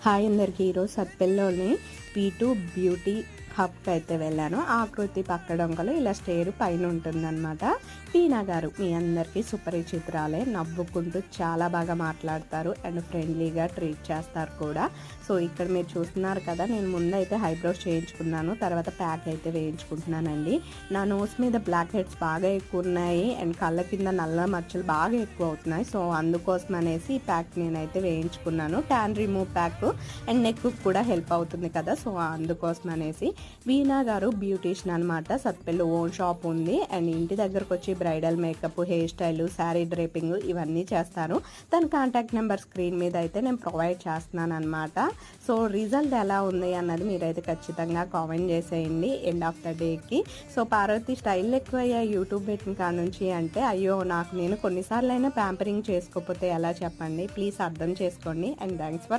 Hi అందరికీ. ఈరోజు సత్పెల్లోని పీ2 beauty హబ్కి అయితే వెళ్ళాను. ఆకృతి పక్క డొంకలో ఇలా స్టేరు పైన ఉంటుందన్నమాట. టీనా గారు మీ అందరికీ సుపరిచితురాలే. నవ్వుకుంటూ చాలా బాగా మాట్లాడతారు అండ్ ఫ్రెండ్లీగా ట్రీట్ చేస్తారు కూడా. సో ఇక్కడ మీరు చూస్తున్నారు కదా, నేను ముందైతే హైబ్రోస్ చేయించుకున్నాను, తర్వాత ప్యాక్ అయితే వేయించుకుంటున్నానండి. నా నోస్ మీద బ్లాక్ హెడ్స్ బాగా ఎక్కువ ఉన్నాయి అండ్ కళ్ళ కింద నల్ల మచ్చలు బాగా ఎక్కువ అవుతున్నాయి. సో అందుకోసం అనేసి ఈ ప్యాక్ నేనైతే వేయించుకున్నాను. Tan remove pack and neck కూడా హెల్ప్ అవుతుంది కదా, సో అందుకోసం అనేసి. వీణా గారు బ్యూటీషియన్ అనమాట. సత్పెల్లి ఓన్ షాప్ ఉంది అండ్ ఇంటి దగ్గరకు వచ్చి bridal makeup, hair style, sari draping ఇవన్నీ చేస్తారు. తన కాంటాక్ట్ నెంబర్ స్క్రీన్ మీద అయితే నేను ప్రొవైడ్ చేస్తున్నాను అనమాట. సో రిజల్ట్ ఎలా ఉంది అన్నది మీరైతే ఖచ్చితంగా కామెంట్ చేసేయండి ఎండ్ ఆఫ్ ద డేకి. సో పార్వతి స్టైల్ ఎక్కువయ్యా యూట్యూబ్ పెట్టిన కాడ నుంచి అంటే, అయ్యో నాకు నేను కొన్నిసార్లు అయినా ప్యాంపరింగ్ చేసుకోకపోతే ఎలా చెప్పండి, ప్లీజ్ అర్థం చేసుకోండి అండ్ థ్యాంక్స్ ఫర్